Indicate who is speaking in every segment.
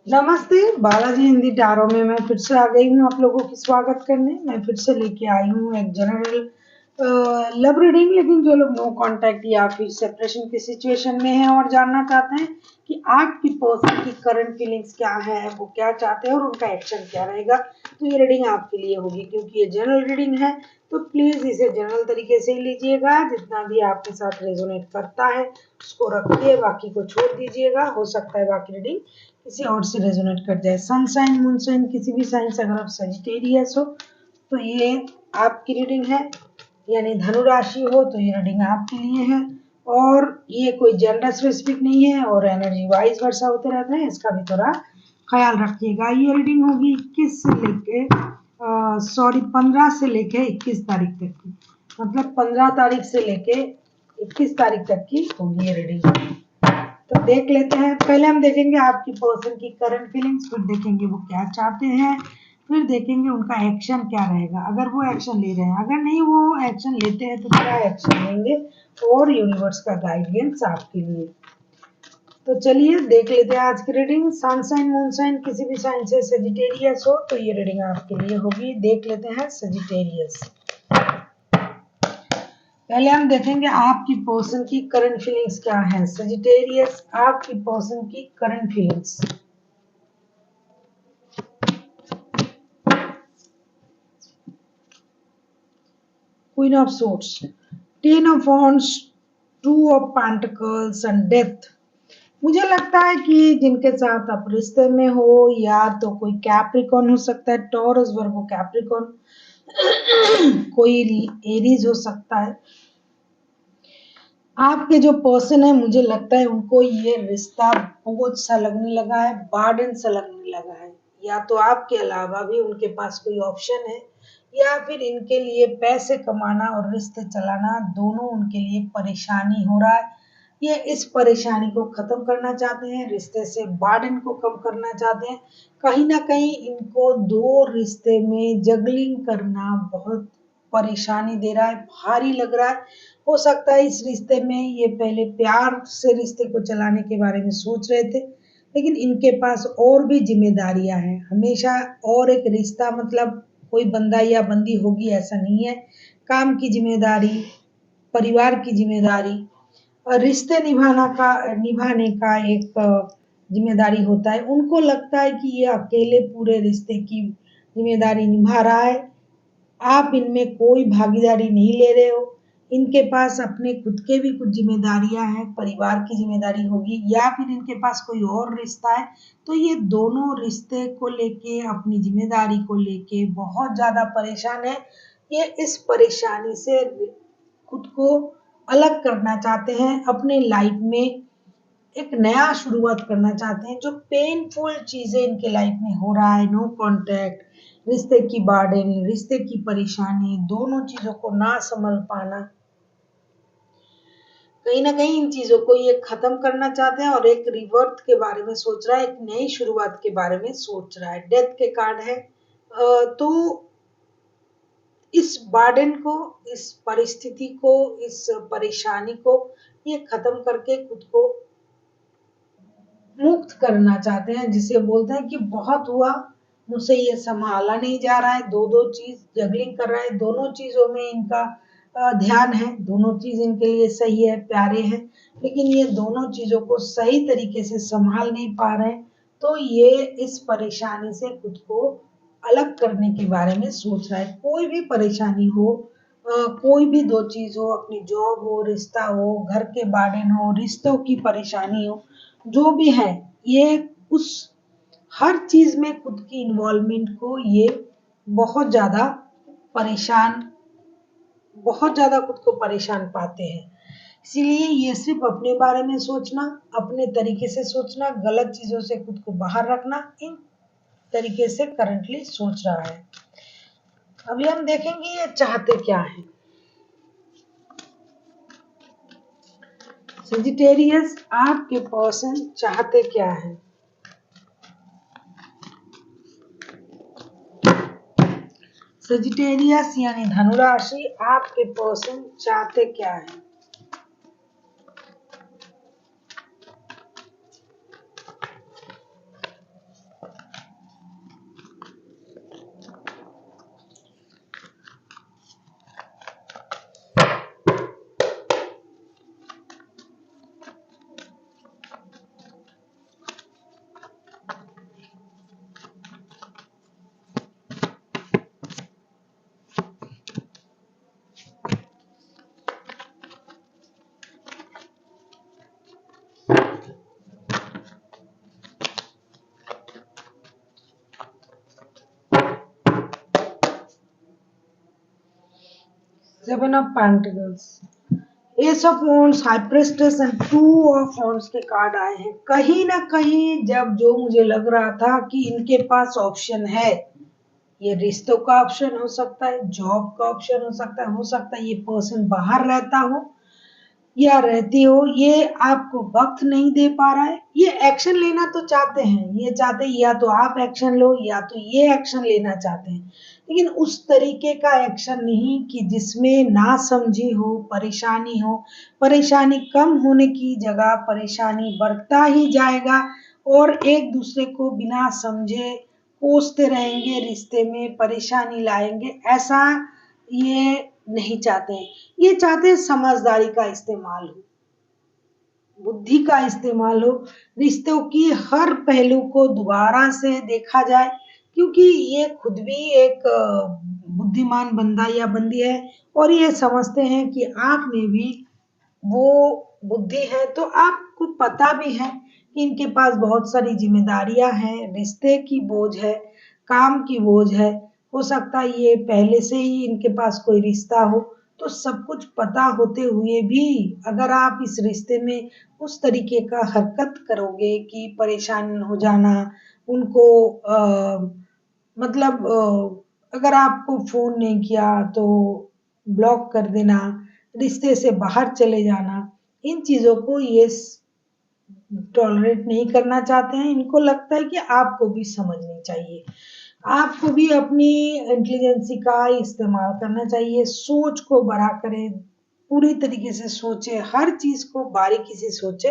Speaker 1: नमस्ते। बालाजी हिंदी टारो में मैं फिर से आ गई हूँ आप लोगों की स्वागत करने। मैं फिर से लेके आई हूँ एक जनरल लव रीडिंग, लेकिन जो लोग नो कांटेक्ट या फिर सेपरेशन की सिचुएशन में हैं और जानना चाहते हैं कि आपकी पर्सन की करंट फीलिंग्स क्या है, वो क्या चाहते हैं और उनका एक्शन क्या रहेगा, तो ये रीडिंग आपके लिए होगी। क्योंकि ये जनरल रीडिंग है तो प्लीज इसे जनरल तरीके से ही लीजिएगा। जितना भी आपके साथ रेजोनेट करता है उसको रखिए, बाकी को छोड़ दीजिएगा। हो सकता है बाकी रीडिंग किसी और से रेजोनेट कर जाए। सनशाइन मूनशाइन किसी भी साइन से अगर आप सजिटेरियस हो तो ये आपकी रीडिंग है, यानी धनु राशि हो तो ये रीडिंग आपके लिए है। और ये कोई जेंडर स्पेसिफिक नहीं है और एनर्जी वाइज वर्षा होते रहते हैं, इसका भी थोड़ा ख्याल रखिएगा। ये रीडिंग होगी 21 से लेके 15 से लेके 21 तारीख तक की, मतलब 15 तारीख से लेके 21 तारीख तक की होगी ये रीडिंग। तो देख लेते हैं। पहले हम देखेंगे आपकी पर्सन की करंट फीलिंग्स, फिर देखेंगे वो क्या चाहते हैं, फिर देखेंगे उनका एक्शन क्या रहेगा अगर वो एक्शन ले रहे हैं। अगर नहीं वो एक्शन लेते हैं तो क्या एक्शन लेंगे और यूनिवर्स का गाइडेंस आपके लिए। तो चलिए देख लेते हैं आज की रीडिंग। सनशाइन मूनशाइन किसी भी साइन से सजिटेरियस हो तो ये रीडिंग आपके लिए होगी। देख लेते हैं सजिटेरियस। पहले हम देखेंगे आपकी पर्सन की करंट फीलिंग्स क्या है। सजिटेरियस, आपकी पर्सन की current feelings. Queen of swords, ten of wands, two of pentacles and death. मुझे लगता है कि जिनके साथ आप रिश्ते में हो या तो कोई कैप्रिकॉन हो सकता है, टॉरस वर्गो कैप्रिकॉन, कोई एरीज हो सकता है। आपके जो पर्सन है मुझे लगता है उनको ये रिश्ता बोझ सा लगने लगा है, बर्डन सा लगने लगा है। या तो आपके अलावा भी उनके पास कोई ऑप्शन है या फिर इनके लिए पैसे कमाना और रिश्ते चलाना दोनों उनके लिए परेशानी हो रहा है। ये इस परेशानी को खत्म करना चाहते हैं, रिश्ते से बर्डन को कम करना चाहते हैं। कहीं ना कहीं इनको दो रिश्ते में जगलिंग करना बहुत परेशानी दे रहा है, भारी लग रहा है। हो सकता है इस रिश्ते में ये पहले प्यार से रिश्ते को चलाने के बारे में सोच रहे थे, लेकिन इनके पास और भी जिम्मेदारियां हैं। हमेशा और एक रिश्ता मतलब कोई बंदा या बंदी होगी ऐसा नहीं है। काम की जिम्मेदारी, परिवार की जिम्मेदारी और रिश्ते निभाने का एक जिम्मेदारी होता है। उनको लगता है कि ये अकेले पूरे रिश्ते की जिम्मेदारी निभा रहा है, आप इनमें कोई भागीदारी नहीं ले रहे हो। इनके पास अपने खुद के भी कुछ जिम्मेदारियां हैं, परिवार की जिम्मेदारी होगी या फिर इनके पास कोई और रिश्ता है। तो ये दोनों रिश्ते को लेके, अपनी जिम्मेदारी को लेके बहुत ज्यादा परेशान है। ये इस परेशानी से खुद को अलग करना चाहते हैं, अपने लाइफ में एक नया शुरुआत करना चाहते हैं। जो पेनफुल चीजें इनके लाइफ में हो रहा है, नो कांटेक्ट, रिश्ते की बर्डन, रिश्ते की परेशानी, दोनों चीजों को ना संभल पाना, कहीं ना कहीं इन चीजों को ये खत्म करना चाहते हैं और एक रिवर्थ के बारे में सोच रहा है, एक नई शुरुआत के बारे में सोच रहा है। डेथ के कार्ड है। तो इस बर्डन को, इस परिस्थिति को, इस परेशानी को ये खत्म करके खुद को मुक्त करना चाहते हैं, जिसे बोलते हैं कि बहुत हुआ, मुझसे ये संभाला नहीं जा रहा है। दो दो चीज जगलिंग कर रहा है, दोनों चीजों में इनका ध्यान है, दोनों चीज इनके लिए सही है, प्यारे हैं, लेकिन ये दोनों चीजों को सही तरीके से संभाल नहीं पा रहे हैं। तो ये इस परेशानी से खुद को अलग करने के बारे में सोच रहा है। कोई भी परेशानी हो, कोई भी दो चीज हो, अपनी जॉब हो, रिश्ता हो, घर के बर्डन हो, रिश्तों की परेशानी हो, जो भी है, ये उस हर चीज में खुद की इन्वॉल्वमेंट को ये बहुत ज्यादा परेशान, बहुत ज्यादा खुद को परेशान पाते हैं। इसीलिए ये सिर्फ अपने बारे में सोचना, अपने तरीके से सोचना, गलत चीजों से खुद को बाहर रखना, इन तरीके से करंटली सोच रहा है। अभी हम देखेंगे ये चाहते क्या है। सेजिटेरियस, आपके पर्सन चाहते क्या है। सेजिटेरियस यानी धनुराशि, आपके पर्सन चाहते क्या है। Seven of pentacles, S of wands, high priestess and two of wands के कार्ड आए हैं। कहीं ना कहीं जब जो मुझे लग रहा था कि इनके पास ऑप्शन है, ये रिश्तों का ऑप्शन हो सकता है, जॉब का ऑप्शन हो सकता है ये पर्सन बाहर रहता हो या रहती हो, ये आपको वक्त नहीं दे पा रहा है। ये एक्शन लेना तो चाहते हैं, ये चाहते हैं या तो आप एक्शन लो या तो ये एक्शन लेना चाहते हैं, लेकिन उस तरीके का एक्शन नहीं कि जिसमें ना समझी हो, परेशानी हो। परेशानी कम होने की जगह परेशानी बढ़ता ही जाएगा और एक दूसरे को बिना समझे कोसते रहेंगे, रिश्ते में परेशानी लाएंगे। ऐसा ये नहीं चाहते हैं। ये चाहते हैं समझदारी का इस्तेमाल हो, बुद्धि का इस्तेमाल हो, रिश्तों की हर पहलू को दोबारा से देखा जाए, क्योंकि ये खुद भी एक बुद्धिमान बंदा या बंदी है और ये समझते हैं कि आप में भी वो बुद्धि है। तो आपको पता भी है कि इनके पास बहुत सारी जिम्मेदारियां हैं, रिश्ते की बोझ है, काम की बोझ है। हो सकता है ये पहले से ही इनके पास कोई रिश्ता हो, तो सब कुछ पता होते हुए भी अगर आप इस रिश्ते में उस तरीके का हरकत करोगे कि परेशान हो जाना, उनको मतलब अगर आपको फोन नहीं किया तो ब्लॉक कर देना, रिश्ते से बाहर चले जाना, इन चीजों को ये टॉलरेट नहीं करना चाहते हैं। इनको लगता है कि आपको भी समझनी चाहिए, आपको भी अपनी इंटेलिजेंसी का इस्तेमाल करना चाहिए, सोच को बड़ा करें, पूरी तरीके से सोचे, हर चीज को बारीकी से सोचे,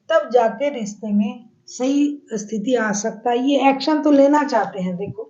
Speaker 1: तब जाके रिश्ते में सही स्थिति आ सकता है। ये एक्शन तो लेना चाहते हैं देखो,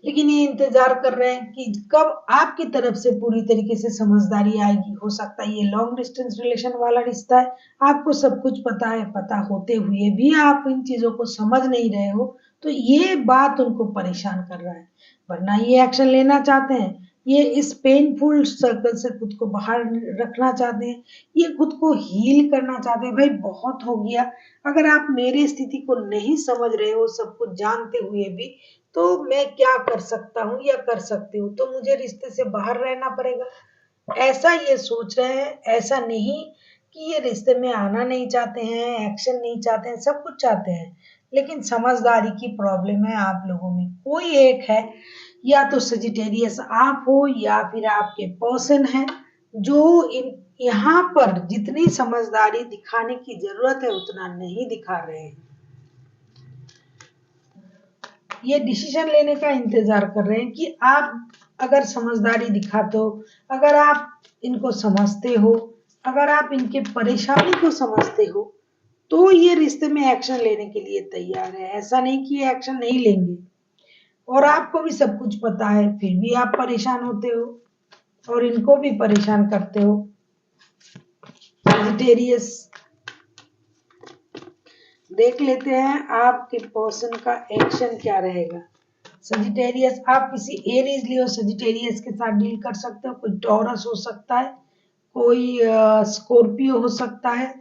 Speaker 1: लेकिन ये इंतजार कर रहे हैं कि कब आपकी तरफ से पूरी तरीके से समझदारी आएगी। हो सकता है ये लॉन्ग डिस्टेंस रिलेशन वाला रिश्ता है, आपको सब कुछ पता है, पता होते हुए भी आप इन चीजों को समझ नहीं रहे हो, तो ये बात उनको परेशान कर रहा है। वरना ये एक्शन लेना चाहते हैं, ये इस पेनफुल सर्कल से खुद को बाहर रखना चाहते हैं, ये खुद को हील करना चाहते हैं। भाई बहुत हो गया, अगर आप मेरी स्थिति को नहीं समझ रहे हो सब कुछ जानते हुए भी, तो मैं क्या कर सकता हूँ या कर सकती हूँ, तो मुझे रिश्ते से बाहर रहना पड़ेगा, ऐसा ये सोच रहे हैं। ऐसा नहीं कि ये रिश्ते में आना नहीं चाहते हैं, एक्शन नहीं चाहते हैं, सब कुछ चाहते हैं, लेकिन समझदारी की प्रॉब्लम है आप लोगों में। कोई एक है, या तो सजिटेरियस आप हो या फिर आपके पर्सन है, जो इन यहाँ पर जितनी समझदारी दिखाने की जरूरत है उतना नहीं दिखा रहे हैं। ये डिसीजन लेने का इंतजार कर रहे हैं कि आप अगर समझदारी दिखा दो, अगर आप इनको समझते हो, अगर आप इनके परेशानी को समझते हो, तो ये रिश्ते में एक्शन लेने के लिए तैयार है। ऐसा नहीं कि ये एक्शन नहीं लेंगे, और आपको भी सब कुछ पता है फिर भी आप परेशान होते हो और इनको भी परेशान करते हो। वेजिटेरियस, देख लेते हैं आपके पर्सन का एक्शन क्या रहेगा। सजिटेरियस, आप किसी एरीज लियो सजिटेरियस के साथ डील कर सकते हो, कोई टॉरस हो सकता है, कोई स्कॉर्पियो हो सकता है।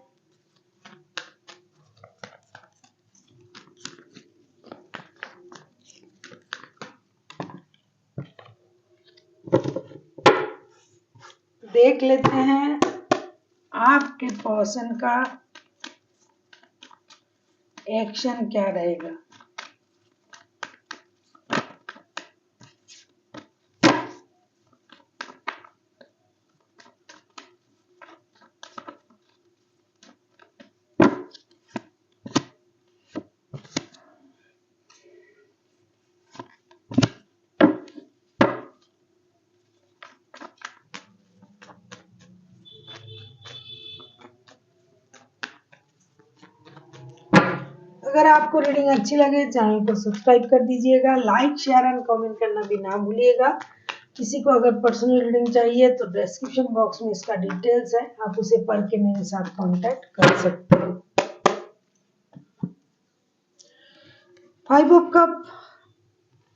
Speaker 1: देख लेते हैं आपके पर्सन का एक्शन क्या रहेगा। अगर आपको रीडिंग अच्छी लगे चैनल को सब्सक्राइब कर दीजिएगा, लाइक शेयर एंड कमेंट करना भी ना भूलिएगा। किसी को अगर पर्सनल रीडिंग चाहिए तो डिस्क्रिप्शन बॉक्स में इसका डिटेल्स है, आप उसे पढ़ के मेरे साथ कांटेक्ट कर सकते हो। 5 of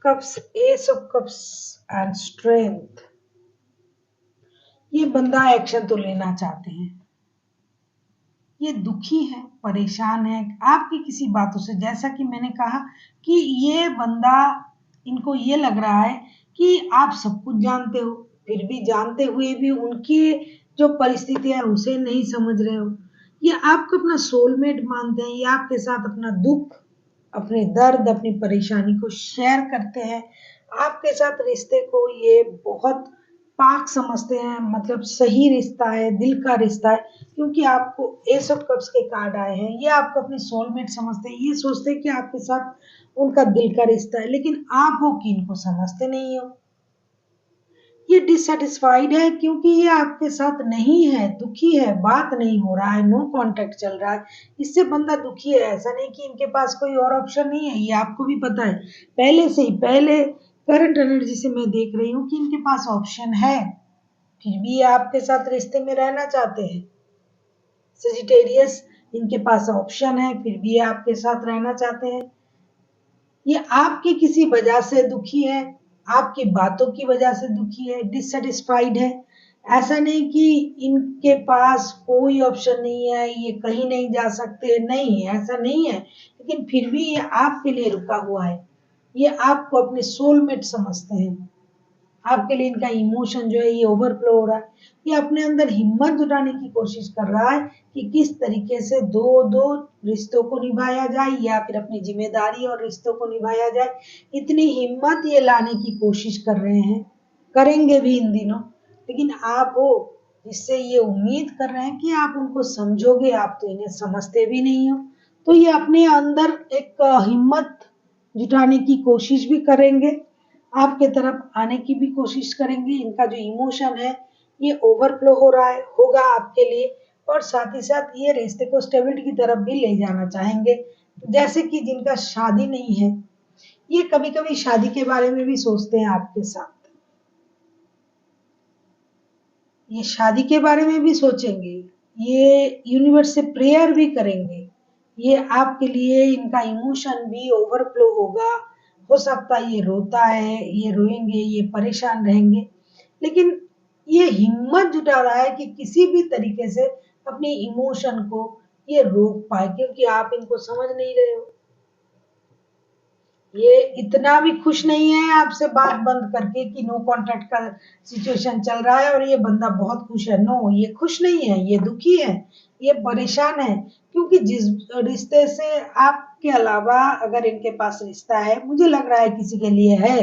Speaker 1: cups, S of cups and strength. ये बंदा एक्शन तो लेना चाहते हैं, ये दुखी है, परेशान है आपकी किसी बातों से। जैसा कि मैंने कहा कि ये बंदा, इनको ये लग रहा है कि आप सब कुछ जानते हो, फिर भी जानते हुए भी उनकी जो परिस्थिति है उसे नहीं समझ रहे हो। ये आपको अपना सोलमेट मानते हैं, ये आपके साथ अपना दुख, अपने दर्द, अपनी परेशानी को शेयर करते हैं। आपके साथ रिश्ते को ये बहुत पाक समझते हैं, मतलब सही रिश्ता है, दिल का रिश्ता है, क्योंकि आपको एस ऑफ कप्स के कार्ड आए हैं। ये आपको अपनी सोलमेट समझते हैं, ये सोचते हैं कि आपके साथ उनका दिल का रिश्ता है, लेकिन आप हो कि इनको समझते नहीं हो। ये डिससेटिस्फाइड है क्योंकि ये आपके साथ नहीं है, दुखी है, बात नहीं हो रहा है, नो कांटेक्ट चल रहा है, इससे बंदा दुखी है। ऐसा नहीं कि इनके पास कोई और ऑप्शन नहीं है, ये आपको भी पता है पहले से ही। पहले करंट एनर्जी से मैं देख रही हूँ कि इनके पास ऑप्शन है, फिर भी ये आपके साथ रिश्ते में रहना चाहते हैं। सजिटेरियस, इनके पास ऑप्शन है, फिर भी ये आपके साथ रहना चाहते हैं। ये आपकी किसी वजह से दुखी है, आपकी बातों की वजह से दुखी है, डिससेटिस्फाइड है। ऐसा नहीं कि इनके पास कोई ऑप्शन नहीं है, ये कहीं नहीं जा सकते, नहीं, ऐसा नहीं है, लेकिन फिर भी ये आपके लिए रुका हुआ है। ये आपको अपने सोलमेट समझते हैं। आपके लिए इनका इमोशन जो है ये ओवरफ्लो हो रहा है। ये अपने अंदर हिम्मत जुटाने की कोशिश कर रहा है कि किस तरीके से दो दो रिश्तों को निभाया जाए, या फिर अपनी जिम्मेदारी और रिश्तों को निभाया जाए। इतनी हिम्मत ये लाने की कोशिश कर रहे हैं, करेंगे भी इन दिनों। लेकिन आप हो जिससे ये उम्मीद कर रहे हैं कि आप उनको समझोगे, आप तो इन्हें समझते भी नहीं हो। तो ये अपने अंदर एक हिम्मत जुटाने की कोशिश भी करेंगे, आपके तरफ आने की भी कोशिश करेंगे। इनका जो इमोशन है ये ओवरफ्लो हो रहा है, होगा आपके लिए, और साथ ही साथ ये रिश्ते को स्टेबिलिटी की तरफ भी ले जाना चाहेंगे। जैसे कि जिनका शादी नहीं है, ये कभी कभी शादी के बारे में भी सोचते हैं आपके साथ, ये शादी के बारे में भी सोचेंगे, ये यूनिवर्स से प्रेयर भी करेंगे। ये आपके लिए इनका इमोशन भी ओवरफ्लो होगा। हो सकता है ये रोता है, ये रोएंगे, ये परेशान रहेंगे, लेकिन ये हिम्मत जुटा रहा है कि किसी भी तरीके से अपनी इमोशन को ये रोक पाए, क्योंकि आप इनको समझ नहीं रहे हो। ये इतना भी खुश नहीं है आपसे बात बंद करके कि नो कांटेक्ट का सिचुएशन चल रहा है और ये बंदा बहुत खुश है। नो, ये खुश नहीं है, ये दुखी है, ये परेशान है, क्योंकि जिस रिश्ते से आपके अलावा अगर इनके पास रिश्ता है, मुझे लग रहा है किसी के लिए है,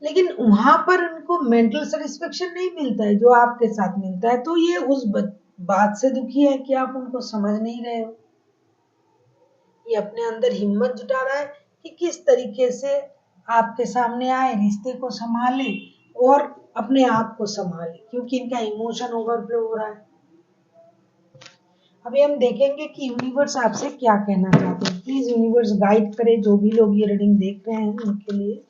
Speaker 1: लेकिन वहां पर उनको मेंटल सेटिस्फेक्शन नहीं मिलता है जो आपके साथ मिलता है। तो ये उस बात से दुखी है कि आप उनको समझ नहीं रहे हो। ये अपने अंदर हिम्मत जुटा रहा है कि किस तरीके से आपके सामने आए, रिश्ते को संभाले और अपने आप को संभाले, क्योंकि इनका इमोशन ओवरफ्लो हो रहा है। अभी हम देखेंगे कि यूनिवर्स आपसे क्या कहना चाहते हैं। प्लीज यूनिवर्स गाइड करे जो भी लोग ये रीडिंग देख रहे हैं उनके लिए।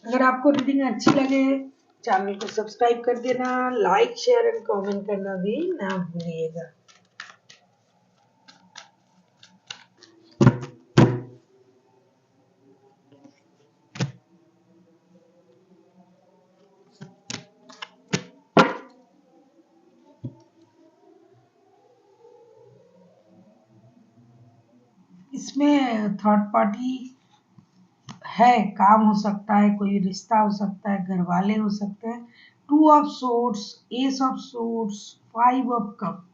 Speaker 1: अगर आपको रीडिंग अच्छी लगे, चैनल को सब्सक्राइब कर देना, लाइक शेयर एंड कमेंट करना भी ना भूलिएगा। इसमें थर्ड पार्टी है, काम हो सकता है, कोई रिश्ता हो सकता है, घर वाले हो सकते हैं। Two of swords, S of swords, five of cup.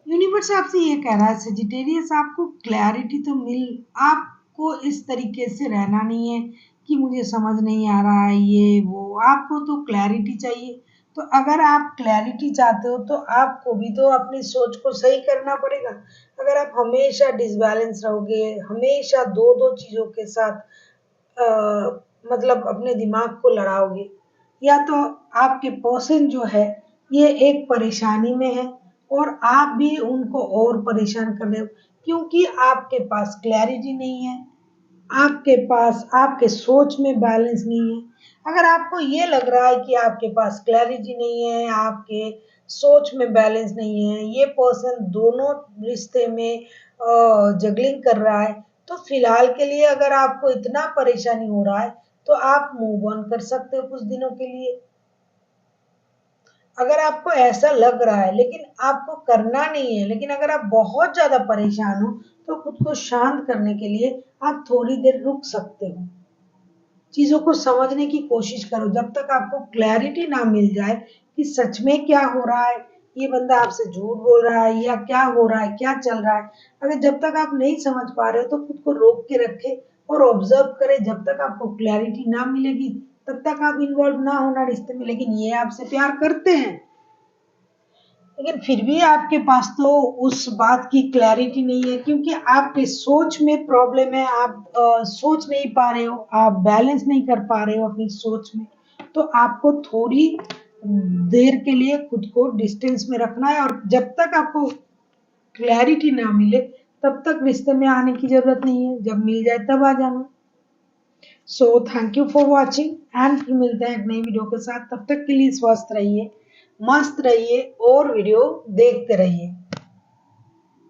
Speaker 1: Universe आपसे ये कह रहा है सजिटेरियस, आपको क्लैरिटी तो आपको इस तरीके से रहना नहीं है कि मुझे समझ नहीं आ रहा है ये वो, आपको तो क्लैरिटी चाहिए। तो अगर आप क्लैरिटी चाहते हो तो आपको भी तो अपनी सोच को सही करना पड़ेगा। अगर आप हमेशा डिसबैलेंस रहोगे, हमेशा दो दो चीजों के साथ मतलब अपने दिमाग को लड़ाओगे, या तो आपके पर्सन जो है ये एक परेशानी में है और आप भी उनको और परेशान कर रहे हो, क्योंकि आपके पास क्लैरिटी नहीं है, आपके पास आपके सोच में बैलेंस नहीं है। अगर आपको ये लग रहा है कि आपके पास क्लैरिटी नहीं है, आपके सोच में बैलेंस नहीं है, ये पर्सन दोनों रिश्ते में जगलिंग कर रहा है, तो फिलहाल के लिए अगर आपको इतना परेशानी हो रहा है तो आप मूव ऑन कर सकते हो कुछ दिनों के लिए। अगर आपको ऐसा लग रहा है लेकिन आपको करना नहीं है, लेकिन अगर आप बहुत ज़्यादा परेशान हो तो खुद को शांत करने के लिए आप थोड़ी देर रुक सकते हो। चीज़ों को समझने की कोशिश करो जब तक आपको क्लैरिटी ना मिल जाए कि सच में क्या हो रहा है, ये बंदा आपसे झूठ बोल रहा है या क्या हो रहा है, क्या चल रहा है। अगर जब तक आप नहीं समझ पा रहे हो तो खुद को रोक के रखें और ऑब्जर्व करें। जब तक आपको क्लैरिटी ना मिलेगी तब तक आप इन्वॉल्व ना होना रिश्ते में। लेकिन ये आपसे प्यार करते हैं, लेकिन फिर भी आपके पास तो उस बात की क्लैरिटी नहीं है क्योंकि आपके सोच में प्रॉब्लम है। आप सोच नहीं पा रहे हो, आप बैलेंस नहीं कर पा रहे हो अपनी सोच में। तो आपको थोड़ी देर के लिए खुद को डिस्टेंस में रखना है और जब तक आपको क्लैरिटी ना मिले तब तक रिश्ते में आने की जरूरत नहीं है। जब मिल जाए तब आ जाना। So thank you for watching and फिर मिलते हैं एक नई वीडियो के साथ। तब तक के लिए स्वस्थ रहिए, मस्त रहिए और वीडियो देखते रहिए।